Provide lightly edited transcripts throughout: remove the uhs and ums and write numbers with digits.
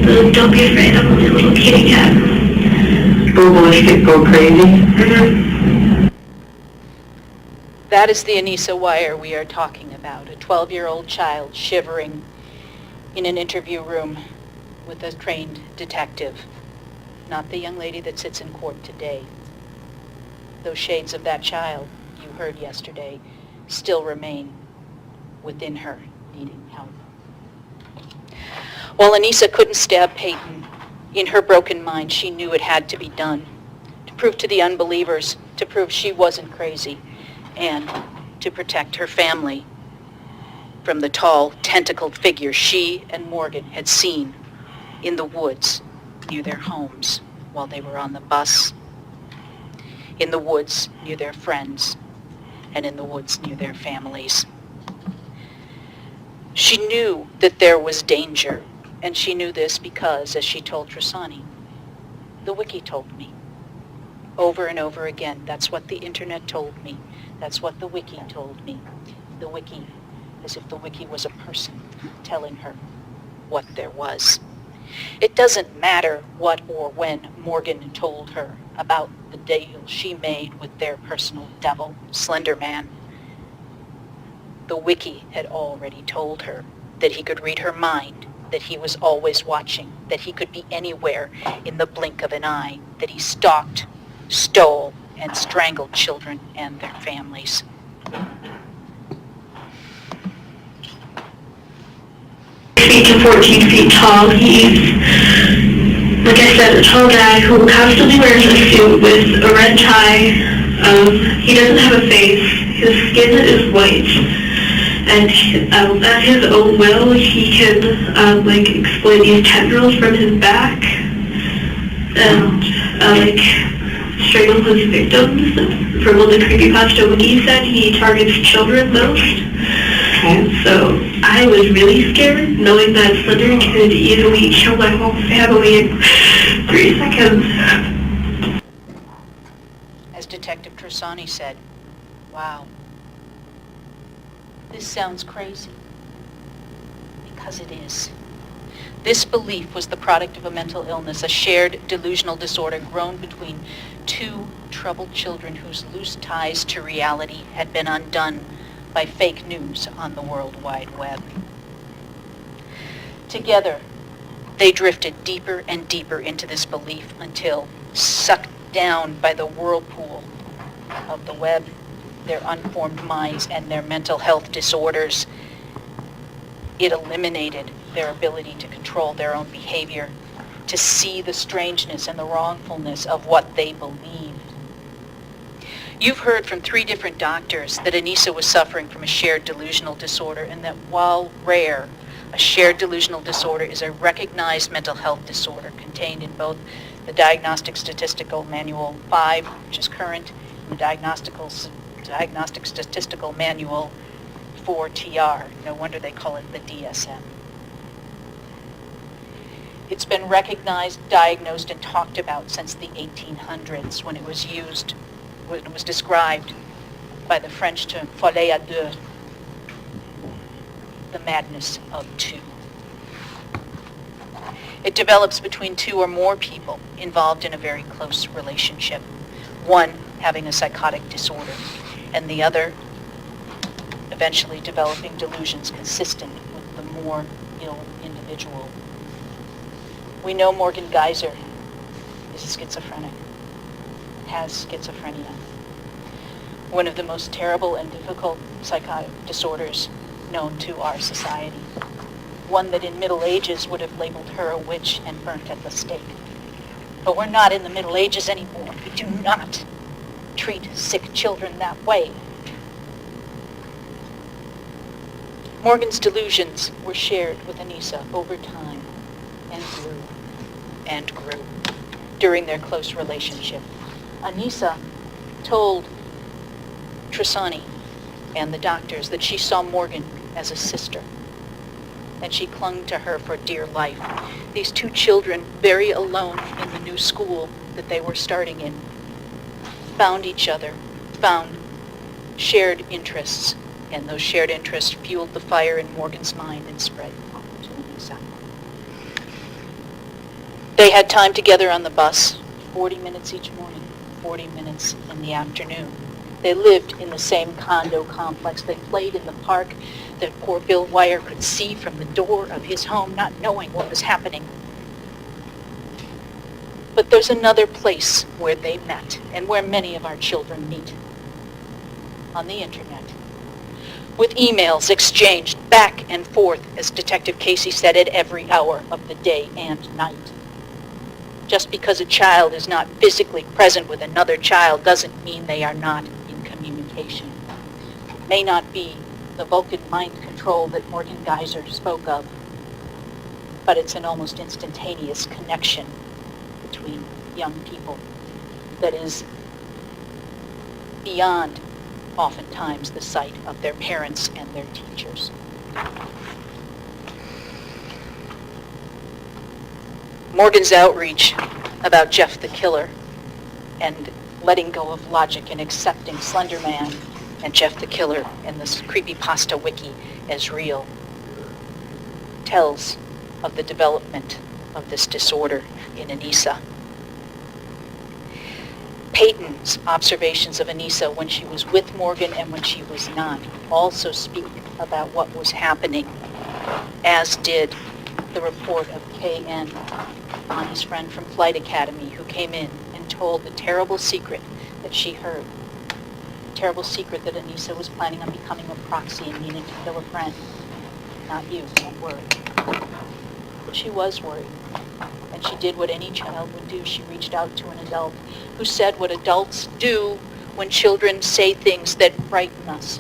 So don't be afraid, I'm only a little kitty cat. Go ballistic, go crazy. That is the Anissa Weier we are talking about, a 12-year-old child shivering in an interview room with a trained detective, not the young lady that sits in court today. Those shades of that child you heard yesterday still remain within her, needing help. While Anissa couldn't stab Peyton, in her broken mind she knew it had to be done, to prove to the unbelievers, to prove she wasn't crazy, and to protect her family from the tall, tentacled figure she and Morgan had seen in the woods near their homes while they were on the bus, in the woods near their friends, and in the woods near their families. She knew that there was danger, and she knew this because, as she told Trissani, the wiki told me. Over and over again, that's what the internet told me. That's what the wiki told me. The wiki, as if the wiki was a person telling her what there was. It doesn't matter what or when Morgan told her about the deal she made with their personal devil, Slender Man. The wiki had already told her that he could read her mind, that he was always watching, that he could be anywhere in the blink of an eye, that he stalked, stole, and strangled children and their families. 8 to 14 feet tall. He's, like I said, a tall guy who constantly wears a suit with a red tie. He doesn't have a face. His skin is white. And at his own will, he can exploit these tendrils from his back and strangle his victims. From what the creepypasta wiki said, he targets children most. Okay. So I was really scared, knowing that Slender could easily kill my whole family in 3 seconds. As Detective Trissani said, wow, this sounds crazy. Because it is. This belief was the product of a mental illness, a shared delusional disorder grown between two troubled children whose loose ties to reality had been undone by fake news on the World Wide Web. Together, they drifted deeper and deeper into this belief until, sucked down by the whirlpool of the web, their unformed minds, and their mental health disorders, it eliminated their ability to control their own behavior, to see the strangeness and the wrongfulness of what they believed. You've heard from 3 different doctors that Anissa was suffering from a shared delusional disorder, and that while rare, a shared delusional disorder is a recognized mental health disorder contained in both the Diagnostic Statistical Manual 5, which is current, and the Diagnostic Statistical Manual 4TR. No wonder they call it the DSM. It's been recognized, diagnosed, and talked about since the 1800s when it was used, when it was described by the French term folie à deux, the madness of two. It develops between 2 or more people involved in a very close relationship, one having a psychotic disorder, and the other eventually developing delusions consistent with the more ill individual. We know Morgan Geyser is schizophrenic, has schizophrenia, one of the most terrible and difficult psychotic disorders known to our society, one that in Middle Ages would have labeled her a witch and burnt at the stake. But we're not in the Middle Ages anymore. We do not treat sick children that way. Morgan's delusions were shared with Anissa over time and grew during their close relationship. Anissa told Trissani and the doctors that she saw Morgan as a sister, and she clung to her for dear life. These 2 children, very alone in the new school that they were starting in, found each other, found shared interests, and those shared interests fueled the fire in Morgan's mind and spread to Anissa. They had time together on the bus, 40 minutes each morning, 40 minutes in the afternoon. They lived in the same condo complex. They played in the park that poor Bill Weier could see from the door of his home, not knowing what was happening. But there's another place where they met, and where many of our children meet. On the internet. With emails exchanged back and forth, as Detective Casey said, at every hour of the day and night. Just because a child is not physically present with another child doesn't mean they are not in communication. It may not be the Vulcan mind control that Morgan Geyser spoke of, but it's an almost instantaneous connection between young people that is beyond, oftentimes, the sight of their parents and their teachers. Morgan's outreach about Jeff the Killer and letting go of logic and accepting Slender Man and Jeff the Killer and this creepypasta wiki as real tells of the development of this disorder in Anissa. Peyton's observations of Anissa when she was with Morgan and when she was not also speak about what was happening, as did the report of K.N. on his friend from Flight Academy who came in and told the terrible secret that she heard. The terrible secret that Anissa was planning on becoming a proxy and needed to kill a friend. Not you, don't worry. But she was worried. And she did what any child would do. She reached out to an adult who said what adults do when children say things that frighten us.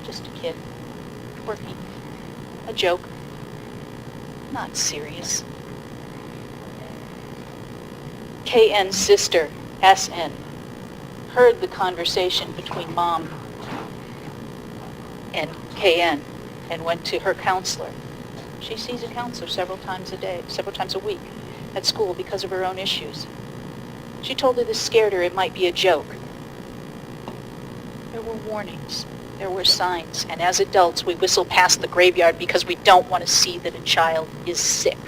Just a kid. Quirky. A joke. Not serious. K.N.'s sister, S.N., heard the conversation between Mom and K.N. and went to her counselor. She sees a counselor several times a week at school because of her own issues. She told her this scared her, it might be a joke. There were warnings. There were signs. And as adults, we whistle past the graveyard because we don't want to see that a child is sick.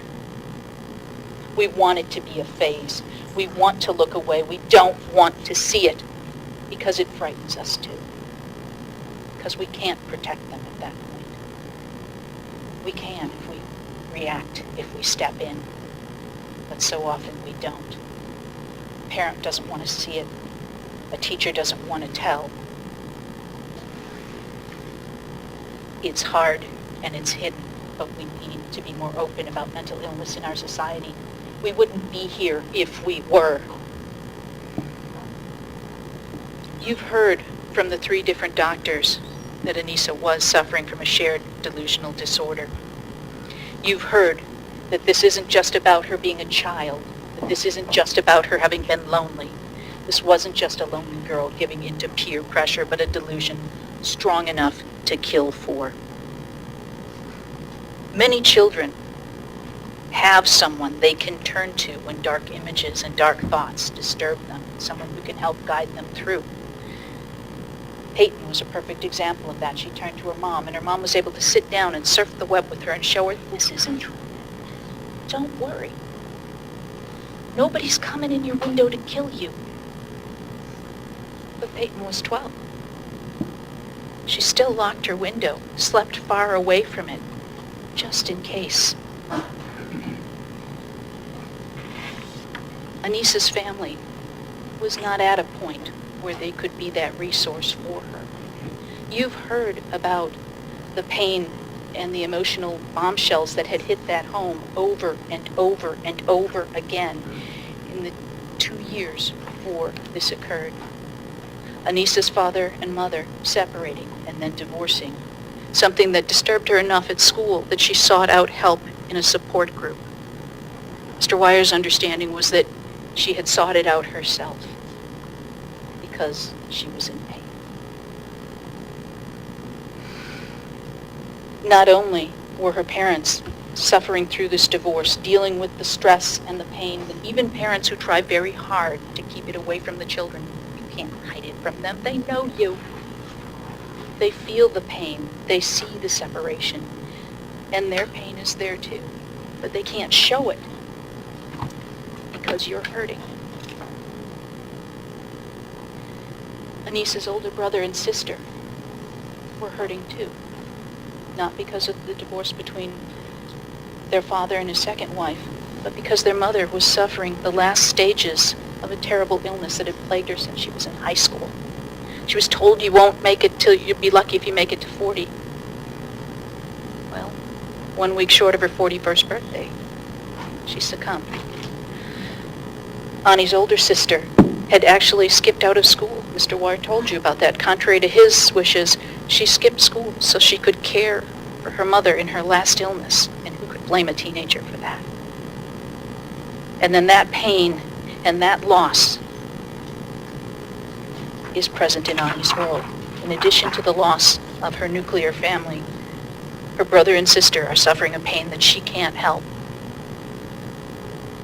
We want it to be a phase. We want to look away. We don't want to see it because it frightens us too. Because we can't protect them at that point. We can if we react, if we step in. But so often we don't. A parent doesn't want to see it. A teacher doesn't want to tell. It's hard and it's hidden, but we need to be more open about mental illness in our society. We wouldn't be here if we were. You've heard from the 3 different doctors that Anissa was suffering from a shared delusional disorder. You've heard that this isn't just about her being a child, that this isn't just about her having been lonely. This wasn't just a lonely girl giving into peer pressure, but a delusion strong enough to kill for. Many children have someone they can turn to when dark images and dark thoughts disturb them, someone who can help guide them through. Peyton was a perfect example of that. She turned to her mom, and her mom was able to sit down and surf the web with her and show her, this isn't true. Don't worry. Nobody's coming in your window to kill you. But Peyton was 12. She still locked her window, slept far away from it, just in case. Anissa's family was not at a point where they could be that resource for her. You've heard about the pain and the emotional bombshells that had hit that home over and over and over again in the 2 years before this occurred. Anissa's father and mother separating and then divorcing, something that disturbed her enough at school that she sought out help in a support group. Mr. Weier's understanding was that she had sought it out herself because she was in pain. Not only were her parents suffering through this divorce, dealing with the stress and the pain, but even parents who try very hard to keep it away from the children. You can't hide it from them. They know you. They feel the pain. They see the separation. And their pain is there too. but they can't show it because you're hurting. Anissa's older brother and sister were hurting too, not because of the divorce between their father and his second wife, but because their mother was suffering the last stages of a terrible illness that had plagued her since she was in high school. She was told you won't make it till you'll be lucky if you make it to 40. Well, 1 week short of her 41st birthday, she succumbed. Annie's older sister had actually skipped out of school. Mr. Weier told you about that. Contrary to his wishes, she skipped school so she could care for her mother in her last illness, and who could blame a teenager for that? And then that pain and that loss is present in Annie's world. In addition to the loss of her nuclear family, her brother and sister are suffering a pain that she can't help.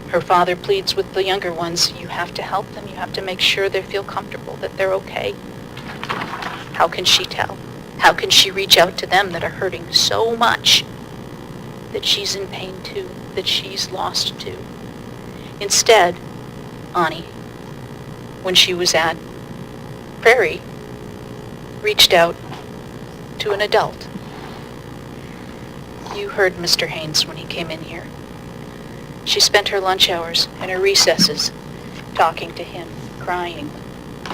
Her father pleads with the younger ones, you have to help them, you have to make sure they feel comfortable, that they're okay. How can she tell? How can she reach out to them that are hurting so much that she's in pain too, that she's lost too? Instead, Annie, when she was at Prairie, reached out to an adult. You heard Mr. Haynes when he came in here. She spent her lunch hours and her recesses talking to him, crying,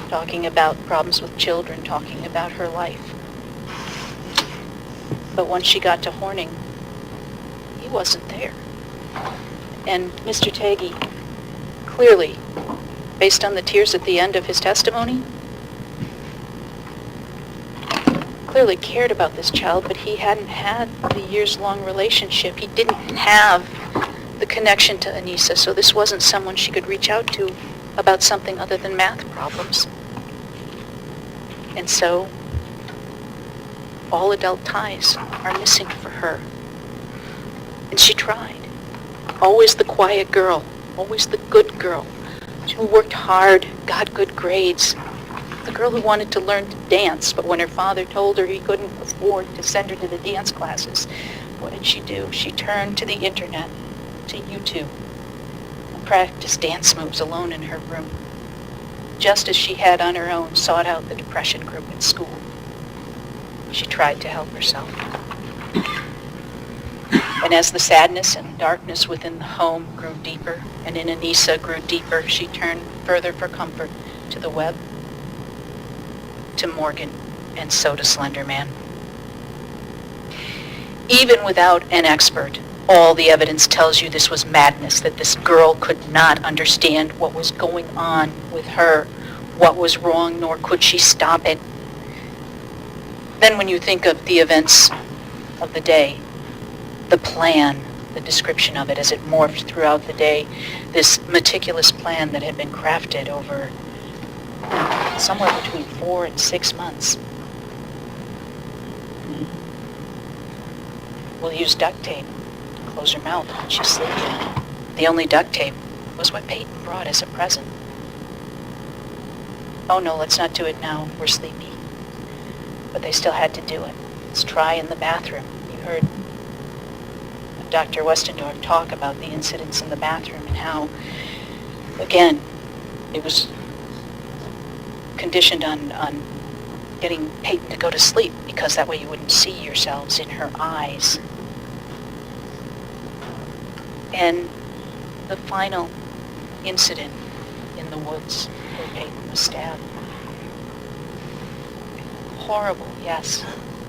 talking about problems with children, talking about her life. But once she got to Horning, he wasn't there. And Mr. Taggy, clearly, based on the tears at the end of his testimony, clearly cared about this child, but he hadn't had the years-long relationship. He didn't have the connection to Anissa, so this wasn't someone she could reach out to about something other than math problems. And so, all adult ties are missing for her. And she tried. Always the quiet girl, always the good girl, who worked hard, got good grades. The girl who wanted to learn to dance, but when her father told her he couldn't afford to send her to the dance classes, what did she do? She turned to the internet, to YouTube, and practiced dance moves alone in her room, just as she had on her own sought out the depression group at school. She tried to help herself. And as the sadness and darkness within the home grew deeper, and in Anissa grew deeper, she turned further for comfort to the web, to Morgan, and so to Slender Man. Even without an expert, all the evidence tells you this was madness, that this girl could not understand what was going on with her, what was wrong, nor could she stop it. Then when you think of the events of the day, the plan, the description of it as it morphed throughout the day, this meticulous plan that had been crafted over somewhere between 4 and 6 months. We'll use duct tape. Close her mouth when she's sleeping. The only duct tape was what Peyton brought as a present. Oh no, let's not do it now. We're sleepy. But they still had to do it. Let's try in the bathroom. You heard Dr. Westendorf talk about the incidents in the bathroom and how, again, it was conditioned on getting Peyton to go to sleep because that way you wouldn't see yourselves in her eyes. And the final incident in the woods where Peyton was stabbed. Horrible, yes.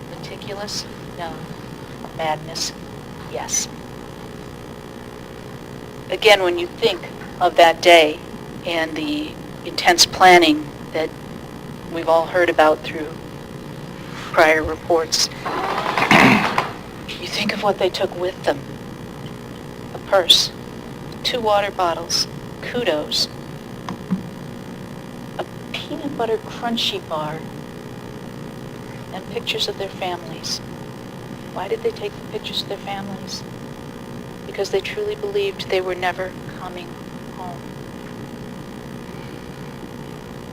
Meticulous? No. Madness? Yes. Again, when you think of that day and the intense planning that we've all heard about through prior reports, you think of what they took with them. A purse, 2 water bottles, kudos, a peanut butter crunchy bar, and pictures of their families. Why did they take the pictures of their families? Because they truly believed they were never coming home.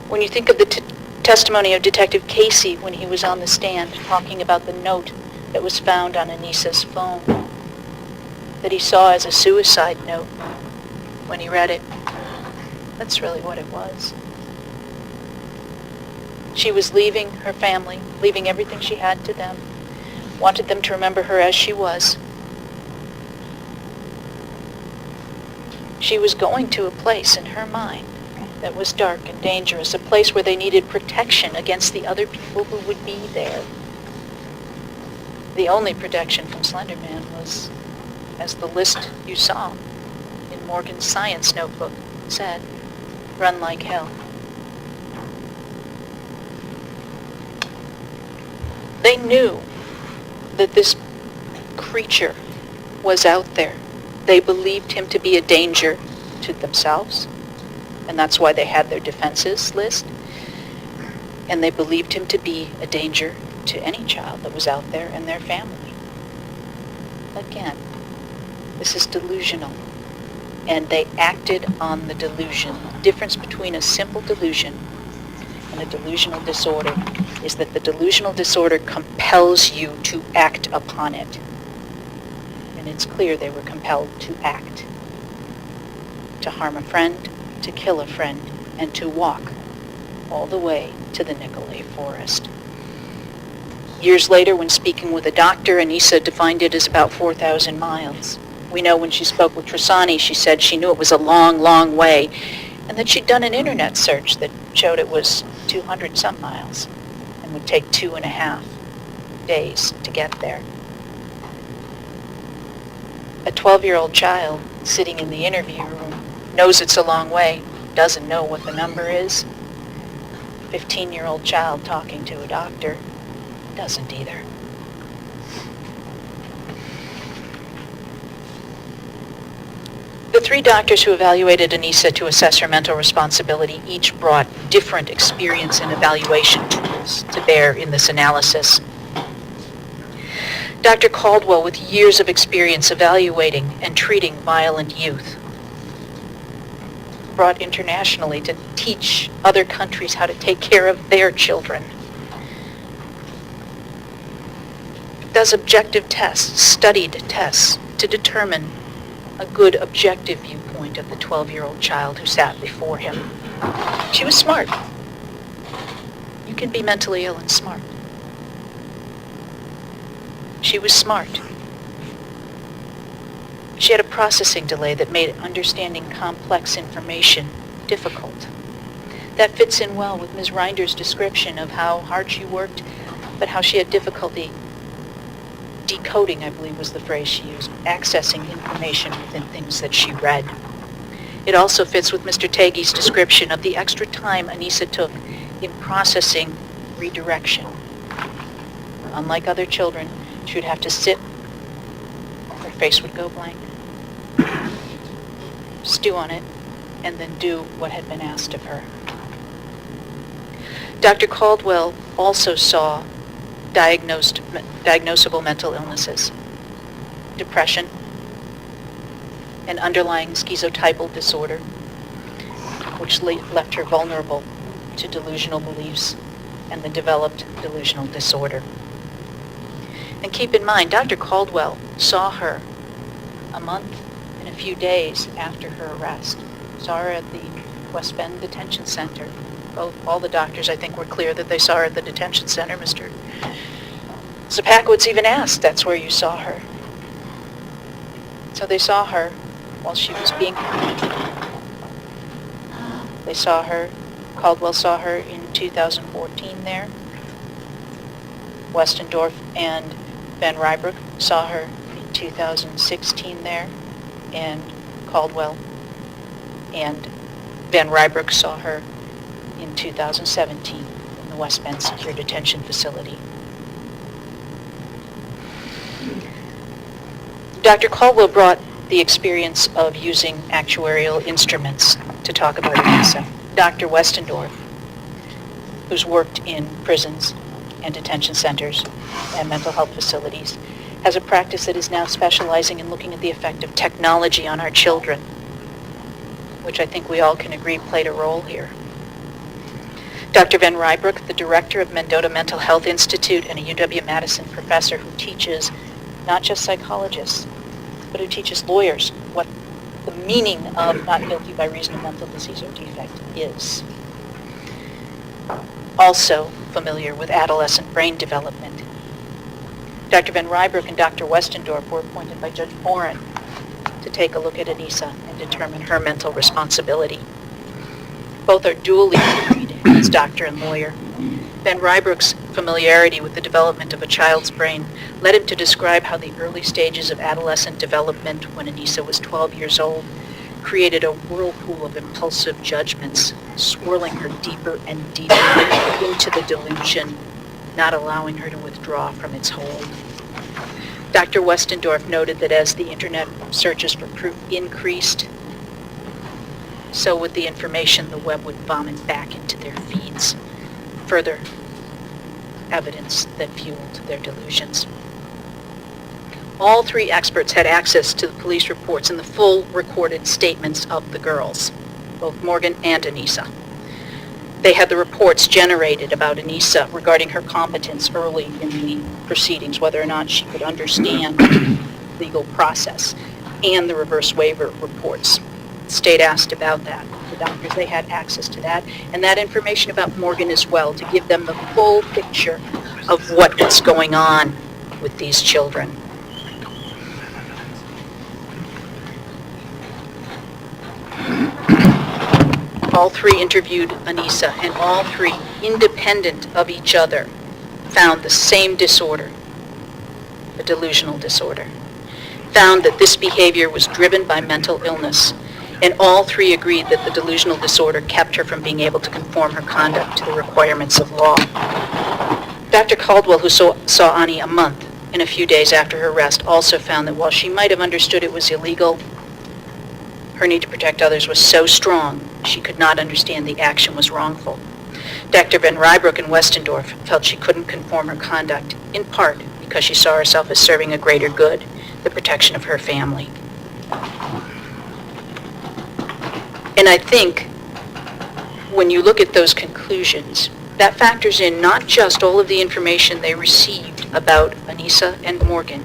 When you think of the testimony of Detective Casey when he was on the stand talking about the note that was found on Anissa's phone, that he saw as a suicide note when he read it. That's really what it was. She was leaving her family, leaving everything she had to them, wanted them to remember her as she was. She was going to a place in her mind that was dark and dangerous, a place where they needed protection against the other people who would be there. The only protection from Slender Man was, as the list you saw in Morgan's science notebook said, run like hell. They knew that this creature was out there. They believed him to be a danger to themselves, and that's why they had their defenses list. And they believed him to be a danger to any child that was out there and their family. Again, this is delusional. And they acted on the delusion. The difference between a simple delusion and a delusional disorder is that the delusional disorder compels you to act upon it. And it's clear they were compelled to act. To harm a friend, to kill a friend, and to walk all the way to the Nicolay Forest. Years later, when speaking with a doctor, Anissa defined it as about 4,000 miles. We know when she spoke with Trasani, she said she knew it was a long, long way, and that she'd done an internet search that showed it was 200 some miles and would take 2.5 days to get there. A 12-year-old child sitting in the interview room knows it's a long way, doesn't know what the number is. A 15-year-old child talking to a doctor doesn't either. The 3 doctors who evaluated Anissa to assess her mental responsibility each brought different experience and evaluation tools to bear in this analysis. Dr. Caldwell, with years of experience evaluating and treating violent youth, brought internationally to teach other countries how to take care of their children. Does objective tests, studied tests, to determine a good objective viewpoint of the 12-year-old child who sat before him. She was smart. You can be mentally ill and smart. She was smart. She had a processing delay that made understanding complex information difficult. That fits in well with Ms. Reinder's description of how hard she worked, but how she had difficulty decoding, I believe was the phrase she used, accessing information within things that she read. It also fits with Mr. Tagi's description of the extra time Anissa took in processing redirection. Unlike other children, she would have to sit, her face would go blank, stew on it, and then do what had been asked of her. Dr. Caldwell also saw diagnosable mental illnesses, depression, an underlying schizotypal disorder, which left her vulnerable to delusional beliefs and the developed delusional disorder. And keep in mind, Dr. Caldwell saw her a month and a few days after her arrest. Saw her at the West Bend Detention Center. All the doctors, I think, were clear that they saw her at the detention center. Mr. Zapakowitz even asked, that's where you saw her. So they saw her while she was being held. They saw her, Caldwell saw her in 2014 there. Westendorf and Van Rybrook saw her in 2016 there, and Caldwell and Van Rybrook saw her in 2017 in the West Bend Secure Detention Facility. Dr. Caldwell brought the experience of using actuarial instruments to talk about Anissa. Dr. Westendorf, who's worked in prisons and detention centers and mental health facilities, has a practice that is now specializing in looking at the effect of technology on our children, which I think we all can agree played a role here. Dr. Van Rybrook, the director of Mendota Mental Health Institute and a UW-Madison professor who teaches not just psychologists, but who teaches lawyers what the meaning of not guilty by reason of mental disease or defect is. Also familiar with adolescent brain development. Dr. Van Rybroek and Dr. Westendorf were appointed by Judge Boren to take a look at Anissa and determine her mental responsibility. Both are duly trained as doctor and lawyer. Van Rybroek's familiarity with the development of a child's brain led him to describe how the early stages of adolescent development when Anissa was 12 years old created a whirlpool of impulsive judgments, swirling her deeper and deeper into the delusion, not allowing her to withdraw from its hold. Dr. Westendorf noted that as the internet searches for proof increased, so with the information the web would vomit back into their feeds. Further evidence that fueled their delusions. All three experts had access to the police reports and the full recorded statements of the girls, both Morgan and Anissa. They had the reports generated about Anissa regarding her competence early in the proceedings, whether or not she could understand the legal process, and the reverse waiver reports. The state asked about that. The doctors, they had access to that, and that information about Morgan as well, to give them the full picture of what was going on with these children. All three interviewed Anissa, and all three, independent of each other, found the same disorder, a delusional disorder. Found that this behavior was driven by mental illness, and all three agreed that the delusional disorder kept her from being able to conform her conduct to the requirements of law. Dr. Caldwell, who saw Ani a month and a few days after her arrest, also found that while she might have understood it was illegal, her need to protect others was so strong she could not understand the action was wrongful. Dr. Van Rybroek and Westendorf felt she couldn't conform her conduct, in part because she saw herself as serving a greater good, the protection of her family. And I think when you look at those conclusions, that factors in not just all of the information they received about Anissa and Morgan,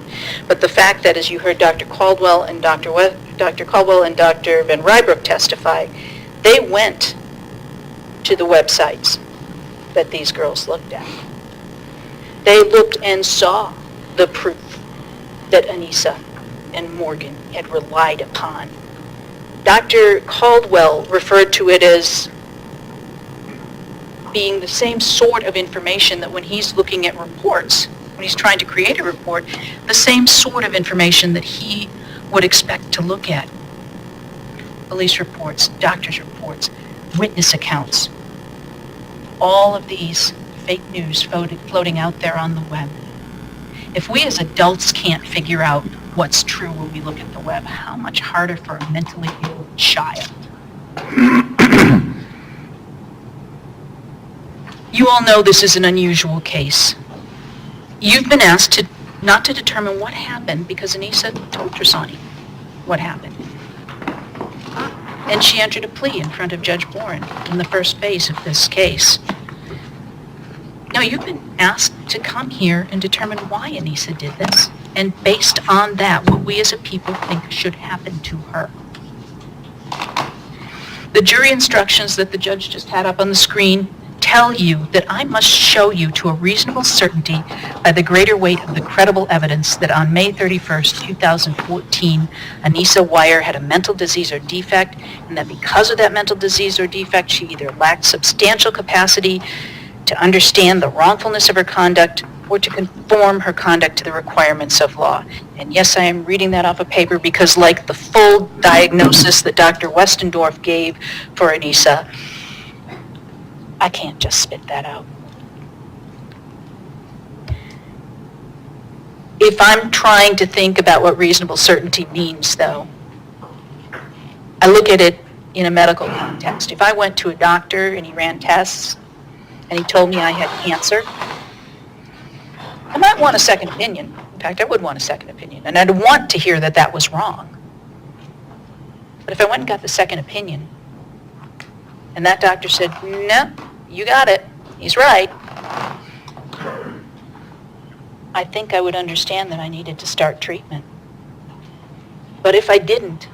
but the fact that, as you heard Dr. Caldwell and Dr. Van Rybroek testify, they went to the websites that these girls looked at. They looked and saw the proof that Anissa and Morgan had relied upon. Dr. Caldwell referred to it as being the same sort of information that when he's looking at reports, when he's trying to create a report, the same sort of information that he would expect to look at. Police reports, doctor's reports, witness accounts, all of these fake news floating out there on the web. If we as adults can't figure out what's true when we look at the web, how much harder for a mentally ill child? You all know this is an unusual case. You've been asked not to determine what happened because Anissa told Trasani what happened. And she entered a plea in front of Judge Boren in the first phase of this case. Now, you've been asked to come here and determine why Anissa did this, and based on that, what we as a people think should happen to her. The jury instructions that the judge just had up on the screen tell you that I must show you to a reasonable certainty by the greater weight of the credible evidence that on May 31st, 2014, Anissa Weier had a mental disease or defect, and that because of that mental disease or defect, she either lacked substantial capacity to understand the wrongfulness of her conduct or to conform her conduct to the requirements of law. And yes, I am reading that off a paper because, like the full diagnosis that Dr. Westendorf gave for Anissa, I can't just spit that out. If I'm trying to think about what reasonable certainty means, though, I look at it in a medical context. If I went to a doctor and he ran tests and he told me I had cancer, I might want a second opinion. In fact, I would want a second opinion, and I'd want to hear that that was wrong. But if I went and got the second opinion, and that doctor said, no, you got it, he's right, I think I would understand that I needed to start treatment. But if I didn't,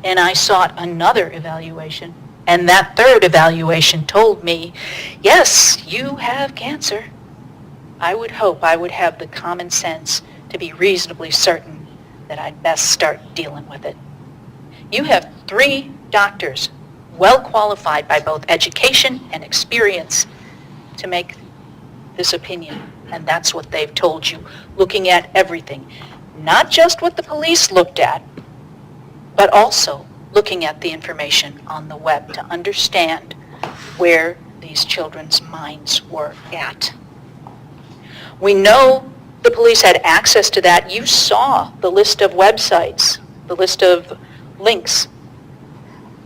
and I sought another evaluation, and that third evaluation told me, yes, you have cancer, I would hope I would have the common sense to be reasonably certain that I'd best start dealing with it. You have 3 doctors, well qualified by both education and experience, to make this opinion, and that's what they've told you, looking at everything. Not just what the police looked at, but also looking at the information on the web to understand where these children's minds were at. We know the police had access to that. You saw the list of websites, the list of links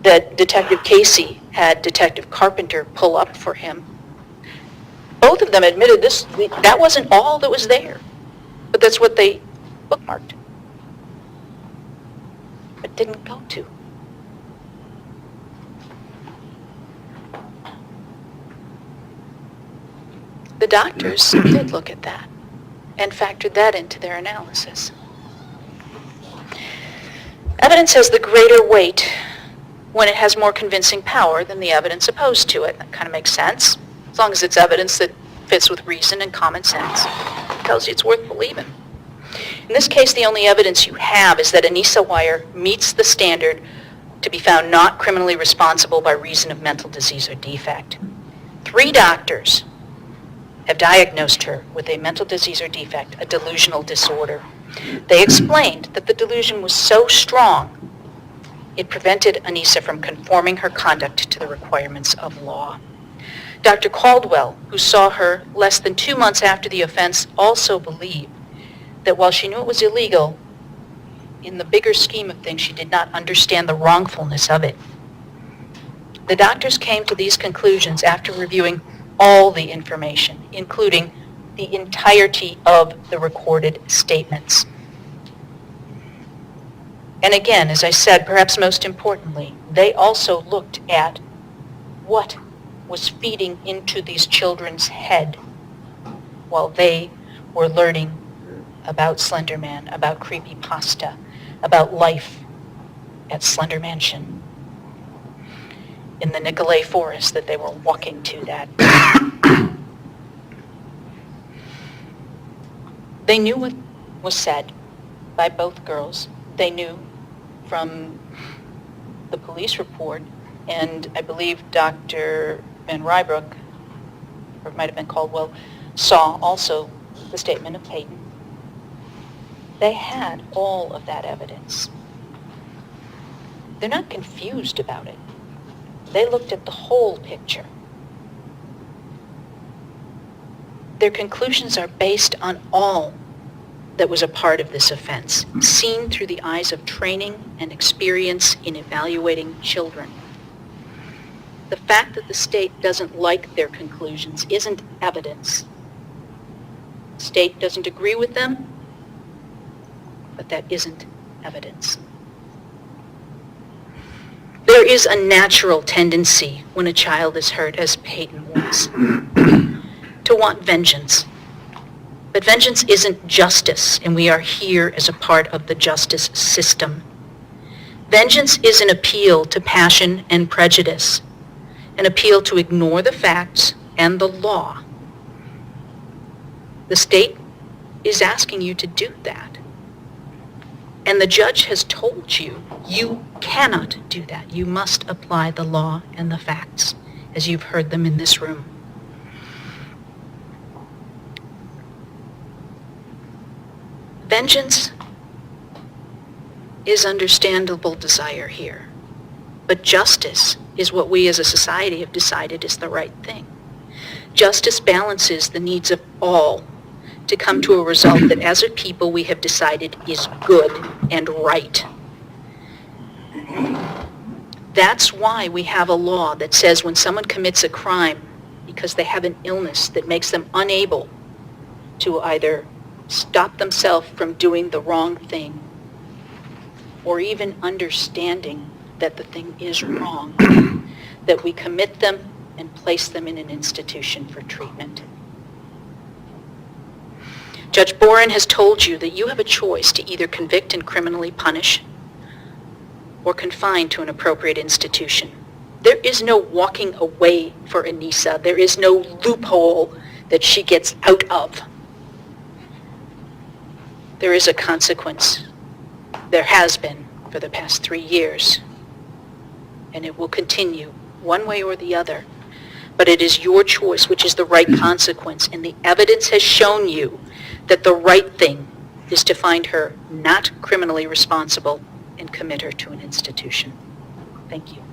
that Detective Casey had Detective Carpenter pull up for him. Both of them admitted that wasn't all that was there, but that's what they bookmarked, but didn't go to. The doctors did look at that and factored that into their analysis. Evidence has the greater weight when it has more convincing power than the evidence opposed to it. That kind of makes sense, as long as it's evidence that fits with reason and common sense. It tells you it's worth believing. In this case, the only evidence you have is that Anissa Weier meets the standard to be found not criminally responsible by reason of mental disease or defect. 3 doctors have diagnosed her with a mental disease or defect, a delusional disorder. They explained that the delusion was so strong it prevented Anissa from conforming her conduct to the requirements of law. Dr. Caldwell, who saw her less than 2 months after the offense, also believed that while she knew it was illegal, in the bigger scheme of things, she did not understand the wrongfulness of it. The doctors came to these conclusions after reviewing all the information, including the entirety of the recorded statements. And again, as I said, perhaps most importantly, they also looked at what was feeding into these children's head while they were learning about Slender Man, about creepypasta, about life at Slender Mansion, in the Nicolay forest that they were walking to that. They knew what was said by both girls. They knew from the police report, and I believe Dr. Van Rybrook, or it might have been Caldwell, saw also the statement of Peyton. They had all of that evidence. They're not confused about it. They looked at the whole picture. Their conclusions are based on all that was a part of this offense, seen through the eyes of training and experience in evaluating children. The fact that the state doesn't like their conclusions isn't evidence. The state doesn't agree with them, but that isn't evidence. There is a natural tendency when a child is hurt, as Peyton was, to want vengeance. But vengeance isn't justice, and we are here as a part of the justice system. Vengeance is an appeal to passion and prejudice, an appeal to ignore the facts and the law. The state is asking you to do that. And the judge has told you, you cannot do that. You must apply the law and the facts as you've heard them in this room. Vengeance is understandable desire here, but justice is what we as a society have decided is the right thing. Justice balances the needs of all to come to a result that as a people we have decided is good and right. That's why we have a law that says when someone commits a crime because they have an illness that makes them unable to either stop themselves from doing the wrong thing or even understanding that the thing is wrong, that we commit them and place them in an institution for treatment. Judge Boren has told you that you have a choice to either convict and criminally punish or confined to an appropriate institution. There is no walking away for Anissa. There is no loophole that she gets out of. There is a consequence. There has been for the past 3 years, and it will continue one way or the other. But it is your choice which is the right consequence, and the evidence has shown you that the right thing is to find her not criminally responsible and commit her to an institution. Thank you.